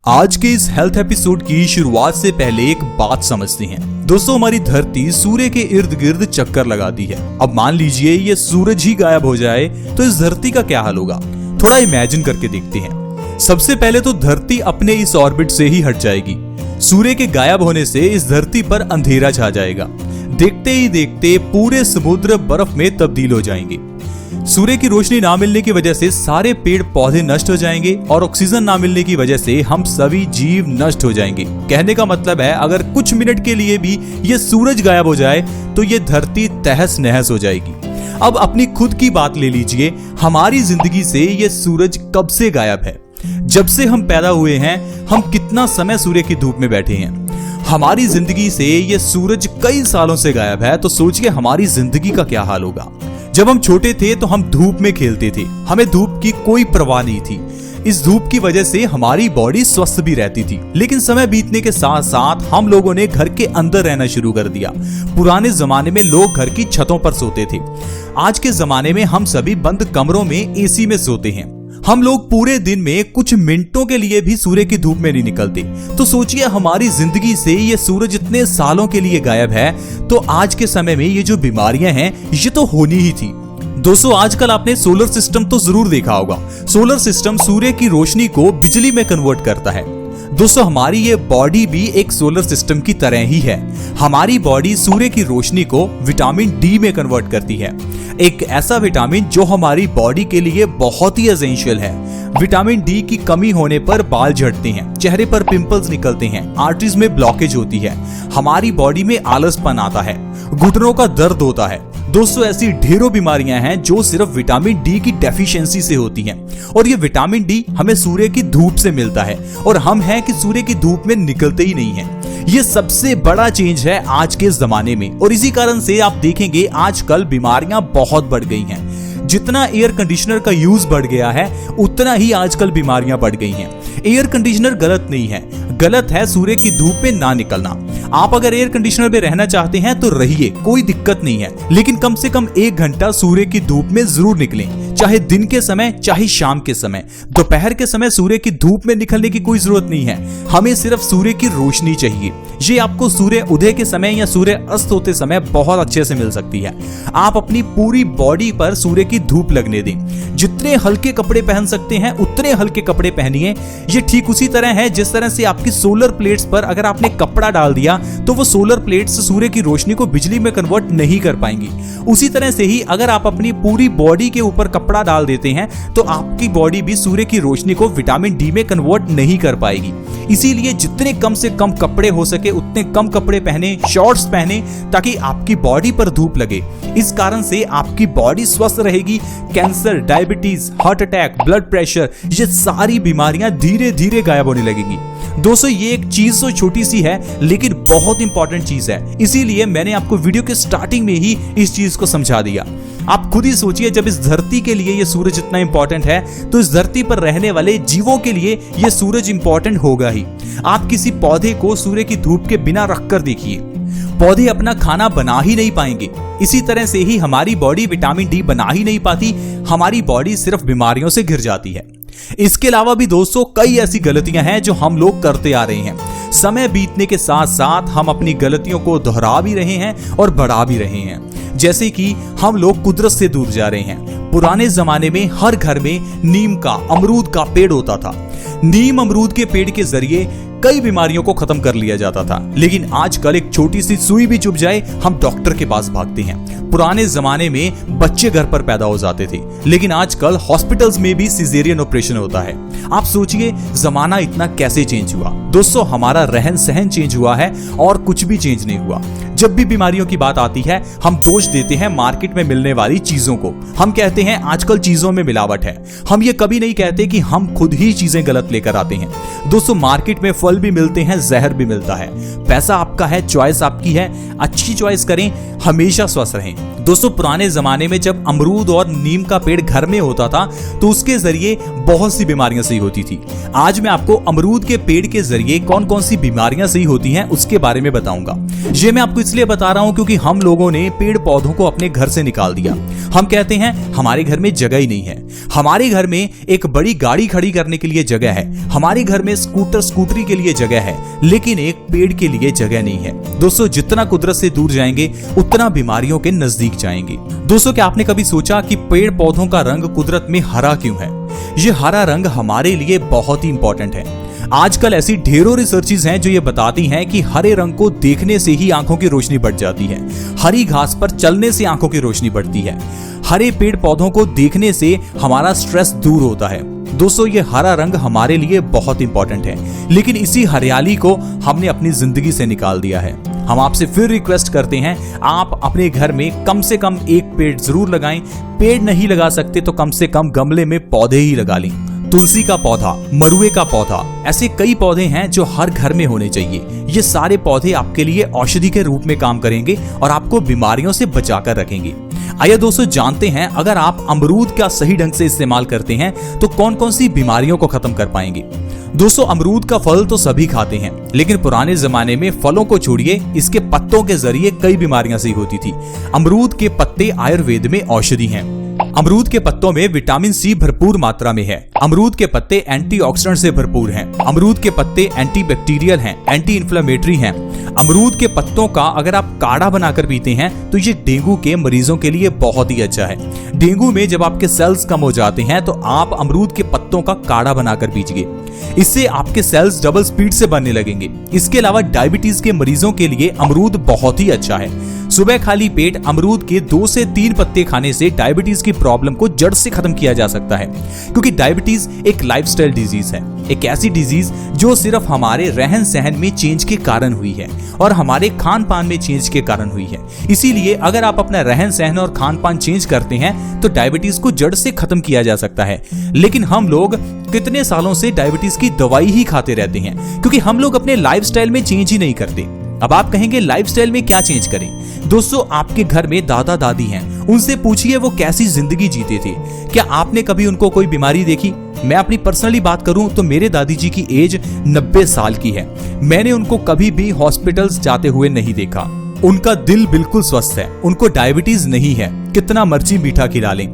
आज के इस हेल्थ एपिसोड की शुरुआत से पहले एक बात समझते हैं। दोस्तों, हमारी धरती सूर्य के इर्द गिर्द चक्कर लगाती है। अब मान लीजिए ये सूरज ही गायब हो जाए तो इस धरती का क्या हाल होगा। थोड़ा इमेजिन करके देखते हैं। सबसे पहले तो धरती अपने इस ऑर्बिट से ही हट जाएगी। सूर्य के गायब होने से इस धरती पर अंधेरा छा जाएगा। देखते ही देखते पूरे समुद्र बर्फ में तब्दील हो जाएंगे। सूर्य की रोशनी ना मिलने की वजह से सारे पेड़ पौधे नष्ट हो जाएंगे और ऑक्सीजन ना मिलने की वजह से हम सभी जीव नष्ट हो जाएंगे। कहने का मतलब है, अगर कुछ मिनट के लिए भी ये सूरज गायब हो जाए तो ये धरती तहस नहस हो जाएगी। अब अपनी खुद की बात ले लीजिए। हमारी जिंदगी से ये सूरज कब से गायब है? जब से हम पैदा हुए हैं हम कितना समय सूर्य की धूप में बैठे हैं। हमारी जिंदगी से ये सूरज कई सालों से गायब है, तो सोचिए हमारी जिंदगी का क्या हाल होगा। जब हम छोटे थे तो हम धूप में खेलते थे, हमें धूप की कोई परवाह नहीं थी। इस धूप की वजह से हमारी बॉडी स्वस्थ भी रहती थी। लेकिन समय बीतने के साथ साथ हम लोगों ने घर के अंदर रहना शुरू कर दिया। पुराने जमाने में लोग घर की छतों पर सोते थे। आज के जमाने में हम सभी बंद कमरों में एसी में सोते हैं। हम लोग पूरे दिन में कुछ मिनटों के लिए भी सूर्य की धूप में नहीं निकलते। तो सोचिए हमारी जिंदगी से ये सूरज इतने सालों के लिए गायब है, तो आज के समय में ये जो बीमारियां हैं ये तो होनी ही थी। दोस्तों, आजकल आपने सोलर सिस्टम तो जरूर देखा होगा। सोलर सिस्टम सूर्य की रोशनी को बिजली में कन्वर्ट करता है। दोस्तों, हमारी ये बॉडी भी एक सोलर सिस्टम की तरह ही है। हमारी बॉडी सूर्य की रोशनी को विटामिन डी में कन्वर्ट करती है, एक ऐसा विटामिन जो हमारी बॉडी के लिए बहुत ही एसेंशियल है। विटामिन डी की कमी होने पर बाल झड़ते हैं, चेहरे पर पिंपल्स निकलते हैं, आर्टरीज में ब्लॉकेज होती है, हमारी बॉडी में आलसपन आता है, घुटनों का दर्द होता है। दोस्तों, ऐसी ढेरों बीमारियां हैं जो सिर्फ विटामिन डी की डेफिशिएंसी से होती हैं। और ये विटामिन डी हमें सूर्य की धूप से मिलता है और हम हैं कि सूर्य की धूप में निकलते ही नहीं हैं। ये सबसे बड़ा चेंज है आज के जमाने में, और इसी कारण से आप देखेंगे आजकल बीमारियां बहुत बढ़ गई हैं। जितना एयर कंडीशनर का यूज बढ़ गया है उतना ही आजकल बीमारियां बढ़ गई हैं। एयर कंडीशनर गलत नहीं है, गलत है सूर्य की धूप में ना निकलना। आप अगर एयर कंडीशनर में रहना चाहते हैं तो रहिए, कोई दिक्कत नहीं है, लेकिन कम से कम 1 घंटा सूर्य की धूप में जरूर निकलें, चाहे दिन के समय चाहे शाम के समय। दोपहर के समय सूर्य की धूप में निकलने की कोई जरूरत नहीं है, हमें सिर्फ सूर्य की रोशनी चाहिए। ये आपको सूर्य उदय के समय या सूर्य अस्त होते समय बहुत अच्छे से मिल सकती है। आप अपनी पूरी बॉडी पर सूर्य की धूप लगने दें। जितने हल्के कपड़े पहन सकते हैं उतने हल्के कपड़े पहनिए। ये ठीक उसी तरह है जिस तरह से आपकी सोलर प्लेट्स पर अगर आपने कपड़ा डाल दिया तो वो सोलर प्लेट्स सूर्य की रोशनी को बिजली में कन्वर्ट नहीं कर पाएंगी। उसी तरह से ही अगर आप अपनी पूरी बॉडी के ऊपर कपड़ा डाल देते हैं तो आपकी बॉडी भी सूर्य की रोशनी को विटामिन डी में कन्वर्ट नहीं कर पाएगी। इसीलिए जितने कम से कम कपड़े हो सके उतने कम कपड़े पहने, शॉर्ट्स पहने, ताकि आपकी बॉडी पर धूप लगे। इस कारण से आपकी बॉडी स्वस्थ रहेगी। Cancer, diabetes, heart attack, blood pressure, ये सारी बीमारियां धीरे धीरे गायब होने लगेंगी। दोस्तों, ये एक चीज तो छोटी सी है लेकिन बहुत इंपॉर्टेंट चीज है, इसीलिए मैंने आपको वीडियो के स्टार्टिंग में ही इस चीज को समझा दिया। आप खुद ही सोचिए, जब इस धरती के लिए ये सूरज इतना इंपॉर्टेंट है तो इस धरती पर रहने वाले जीवों के लिए ये सूरज इंपॉर्टेंट होगा ही। आप किसी पौधे को सूर्य की धूप के बिना रखकर देखिए, पौधे अपना खाना बना ही नहीं पाएंगे। इसी तरह से ही हमारी बॉडी विटामिन डी बना ही नहीं पाती, हमारी बॉडी सिर्फ बीमारियों से घिर जाती है। इसके अलावा भी दोस्तों कई ऐसी गलतियां हैं जो हम लोग करते आ रहे हैं। समय बीतने के साथ साथ हम अपनी गलतियों को दोहरा भी रहे हैं और बढ़ा भी रहे हैं। जैसे कि हम लोग कुदरत से दूर जा रहे हैं। पुराने जमाने में हर घर में नीम का, अमरूद का पेड़ होता था। नीम अमरूद के पेड़ के जरिए कई बीमारियों को खत्म कर लिया जाता था। लेकिन आजकल एक छोटी सी सुई भी चुभ जाए हम डॉक्टर के पास भागते हैं। पुराने जमाने में बच्चे घर पर पैदा हो जाते थे, लेकिन आजकल हॉस्पिटल्स में भी सिजेरियन ऑपरेशन होता है। आप सोचिए जमाना इतना कैसे चेंज हुआ। दोस्तों, हमारा रहन सहन चेंज हुआ है और कुछ भी चेंज नहीं हुआ। जब भी बीमारियों की बात आती है हम दोष देते हैं मार्केट में मिलने वाली चीजों को। हम कहते हैं आजकल चीजों में मिलावट है। हम ये कभी नहीं कहते कि हम खुद ही चीजें गलत लेकर आते हैं। दोस्तों, मार्केट में फल भी मिलते हैं, जहर भी मिलता है। पैसा आपका है, चॉइस आपकी है, अच्छी चॉइस करें, हमेशा स्वस्थ रहें। दोस्तों, पुराने जमाने में जब अमरूद और नीम का पेड़ घर में होता था तो उसके जरिए बहुत सी बीमारियां सही होती थी। आज मैं आपको अमरूद के पेड़ के जरिए कौन कौन सी बीमारियां सही होती हैं उसके बारे में बताऊंगा। ये मैं आपको इसलिए बता रहा हूँ क्योंकि हम लोगों ने पेड़ पौधों को अपने घर से निकाल दिया। हम कहते हैं हमारे घर में जगह ही नहीं है, हमारे घर में एक बड़ी गाड़ी खड़ी करने के लिए जगह है, हमारे घर में स्कूटरी के लिए जगह है, लेकिन एक पेड़ के लिए जगह नहीं है। दोस्तों, जितना कुदरत से दूर जाएंगे उतना बीमारियों के नजदीक जाएंगे। दोस्तों, क्या आपने कभी सोचा कि पेड़ पौधों का रंग कुदरत में हरा क्यों है? ये हरा रंग हमारे लिए बहुत ही इंपॉर्टेंट है। आजकल ऐसी ढेरों रिसर्चेस हैं जो ये बताती हैं कि हरे रंग को देखने से ही आंखों की रोशनी बढ़ जाती है, हरी घास पर चलने से आंखों की रोशनी बढ़ती है, हरे पेड़ पौधों को देखने से हमारा स्ट्रेस दूर होता है। दोस्तों, ये हरा रंग हमारे लिए बहुत इंपॉर्टेंट है, लेकिन इसी हरियाली को हमने अपनी जिंदगी से निकाल दिया है। हम आपसे फिर रिक्वेस्ट करते हैं, आप अपने घर में कम से कम एक पेड़ जरूर लगाएं। पेड़ नहीं लगा सकते तो कम से कम गमले में पौधे ही लगा लें। तुलसी का पौधा, मरुए का पौधा, ऐसे कई पौधे हैं जो हर घर में होने चाहिए। ये सारे पौधे आपके लिए औषधि के रूप में काम करेंगे और आपको बीमारियों से बचाकर रखेंगे। आइए दोस्तों, जानते हैं अगर आप अमरूद का सही ढंग से इस्तेमाल करते हैं तो कौन कौन सी बीमारियों को खत्म कर पाएंगे। दोस्तों, अमरूद का फल तो सभी खाते हैं, लेकिन पुराने जमाने में फलों को छोड़िए, इसके पत्तों के जरिए कई बीमारियां सही होती थी। अमरूद के पत्ते आयुर्वेद में औषधि हैं। अमरूद के पत्तों में विटामिन सी भरपूर मात्रा में है। अमरूद के पत्ते एंटीऑक्सीडेंट से भरपूर हैं। अमरूद के पत्ते एंटीबैक्टीरियल हैं, एंटी इन्फ्लेमेटरी हैं। अमरूद के पत्तों का अगर आप काढ़ा बनाकर पीते हैं तो ये डेंगू के मरीजों के लिए बहुत ही अच्छा है। डेंगू में जब आपके सेल्स कम हो जाते हैं तो आप अमरूद के पत्तों का काढ़ा बनाकर पीजिए, इससे आपके सेल्स डबल स्पीड से बनने लगेंगे। इसके अलावा डायबिटीज के मरीजों के लिए अमरूद बहुत ही अच्छा है। सुबह खाली पेट अमरूद के 2 से 3 पत्ते खाने से डायबिटीज की प्रॉब्लम को जड़ से खत्म किया जा सकता है, क्योंकि डायबिटीज एक लाइफस्टाइल डिजीज है, एक ऐसी डिजीज जो सिर्फ हमारे रहन सहन में चेंज के कारण हुई है और हमारे खान पान में चेंज के कारण हुई है। इसीलिए अगर आप अपना रहन सहन और खान पान चेंज करते हैं तो डायबिटीज को जड़ से खत्म किया जा सकता है। लेकिन हम लोग कितने सालों से डायबिटीज की दवाई ही खाते रहते हैं, क्योंकि हम लोग अपने लाइफस्टाइल में चेंज ही नहीं करते। अब आप कहेंगे लाइफस्टाइल में क्या चेंज करें? दोस्तों, आपके घर में दादा दादी हैं, उनसे पूछिए वो कैसी जिंदगी जीते थे। क्या आपने कभी उनको कोई बीमारी देखी? मैं अपनी पर्सनली बात करूं तो मेरे दादी जी की एज 90 साल की है। मैंने उनको कभी भी हॉस्पिटल्स जाते हुए नहीं देखा। उनका दिल बिल्कुल स्वस्थ है, उनको डायबिटीज नहीं है, कितना मर्जी मीठा खिला लें।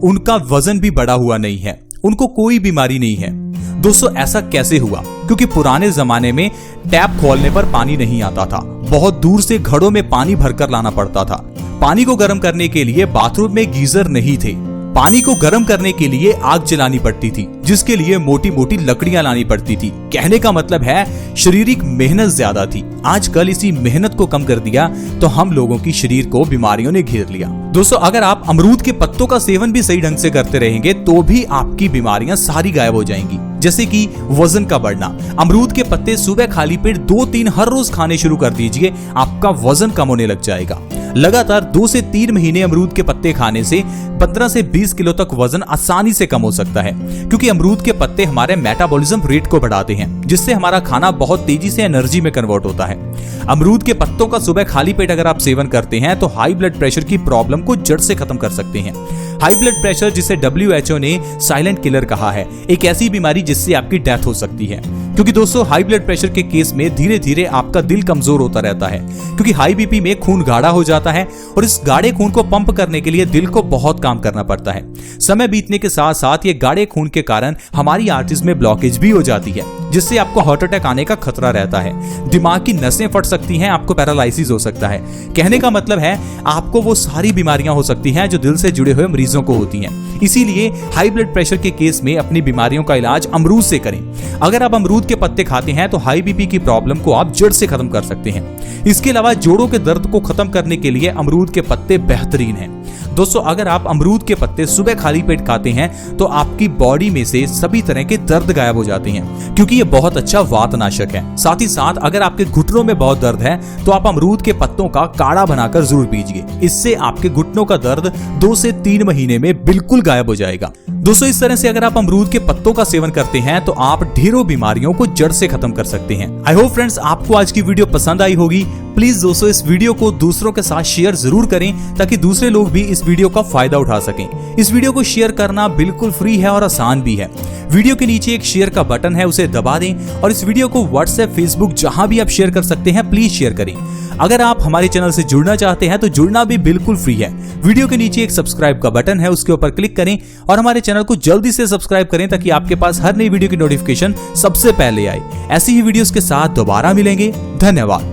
उनका वजन भी बढ़ा हुआ नहीं है, उनको कोई बीमारी नहीं है। दोस्तों, ऐसा कैसे हुआ? क्योंकि पुराने जमाने में टैप खोलने पर पानी नहीं आता था, बहुत दूर से घड़ों में पानी भरकर लाना पड़ता था। पानी को गर्म करने के लिए बाथरूम में गीजर नहीं थे, पानी को गर्म करने के लिए आग जलानी पड़ती थी, जिसके लिए मोटी मोटी लकड़ियां लानी पड़ती थी। कहने का मतलब है शारीरिक मेहनत ज्यादा थी। आजकल इसी मेहनत को कम कर दिया तो हम लोगों की शरीर को बीमारियों ने घेर लिया। दोस्तों, अगर आप अमरूद के पत्तों का सेवन भी सही ढंग से करते रहेंगे तो भी आपकी बीमारियां सारी गायब हो जाएंगी, जैसे कि वजन का बढ़ना। अमरूद के पत्ते सुबह खाली पेट 2-3 हर रोज खाने शुरू कर दीजिए, आपका वजन कम होने लग जाएगा। लगातार 2 से 3 महीने अमरूद के पत्ते खाने से 15 से 20 किलो तक वजन आसानी से कम हो सकता है, क्योंकि अमरूद के पत्ते हमारे मेटाबॉलिज्म रेट को बढ़ाते हैं, जिससे हमारा खाना बहुत तेजी से एनर्जी में कन्वर्ट होता है। अमरूद के पत्तों का सुबह खाली पेट अगर आप सेवन करते हैं तो हाई ब्लड प्रेशर की प्रॉब्लम को जड़ से खत्म कर सकते हैं। हाई ब्लड प्रेशर, जिसे WHO ने साइलेंट किलर कहा है, एक ऐसी बीमारी जिससे आपकी डेथ हो सकती है। क्योंकि दोस्तों, हाई ब्लड प्रेशर के केस में धीरे धीरे आपका दिल कमजोर होता रहता है, क्योंकि हाई बीपी में खून गाढ़ा हो जाता है और इस गाढ़े खून को पंप करने के लिए दिल को बहुत काम करना पड़ता है। समय बीतने के साथ साथ ये गाढ़े खून के कारण हमारी आर्टरीज में ब्लॉकेज भी हो जाती है, जिससे आपको हार्ट अटैक आने का खतरा रहता है। दिमाग की नसें फट सकती हैं, आपको पैरालिसिस हो सकता है। कहने का मतलब है आपको वो सारी बीमारियां हो सकती हैं जो दिल से जुड़े हुए मरीजों को होती हैं। इसीलिए हाई ब्लड प्रेशर के केस में अपनी बीमारियों का इलाज अमरूद से करें। अगर आप अमरूद के पत्ते खाते हैं तो हाई बीपी की प्रॉब्लम को आप जड़ से खत्म कर सकते हैं। इसके अलावा जोड़ों के दर्द को खत्म करने के लिए अमरूद के पत्ते बेहतरीन हैं। दोस्तों, अगर आप अमरूद के पत्ते सुबह खाली पेट खाते हैं तो आपकी बॉडी में से सभी तरह के दर्द गायब हो जाते हैं, क्योंकि ये बहुत अच्छा वातनाशक है। साथ ही साथ अगर आपके घुटनों में बहुत दर्द है तो आप अमरूद के पत्तों का काढ़ा बनाकर जरूर पीजिए। इससे आपके घुटनों का दर्द 2 से 3 महीने में बिल्कुल गायब हो जाएगा। दोस्तों, इस तरह से अगर आप अमरूद के पत्तों का सेवन करते हैं तो आप ढेरों बीमारियों को जड़ से खत्म कर सकते हैं। आई होप फ्रेंड्स आपको आज की वीडियो पसंद आई होगी। प्लीज दोस्तों, इस वीडियो को दूसरों के साथ शेयर जरूर करें ताकि दूसरे लोग भी इस वीडियो का फायदा उठा सकें। इस वीडियो को शेयर करना बिल्कुल फ्री है और आसान भी है। वीडियो के नीचे एक शेयर का बटन है, उसे दबा दें और इस वीडियो को व्हाट्सएप, फेसबुक, जहां भी आप शेयर कर सकते हैं प्लीज शेयर करें। अगर आप हमारे चैनल से जुड़ना चाहते हैं तो जुड़ना भी बिल्कुल फ्री है। वीडियो के नीचे एक सब्सक्राइब का बटन है, उसके ऊपर क्लिक करें और हमारे चैनल को जल्दी से सब्सक्राइब करें ताकि आपके पास हर नई वीडियो की नोटिफिकेशन सबसे पहले आए। ऐसी ही वीडियोस के साथ दोबारा मिलेंगे। धन्यवाद।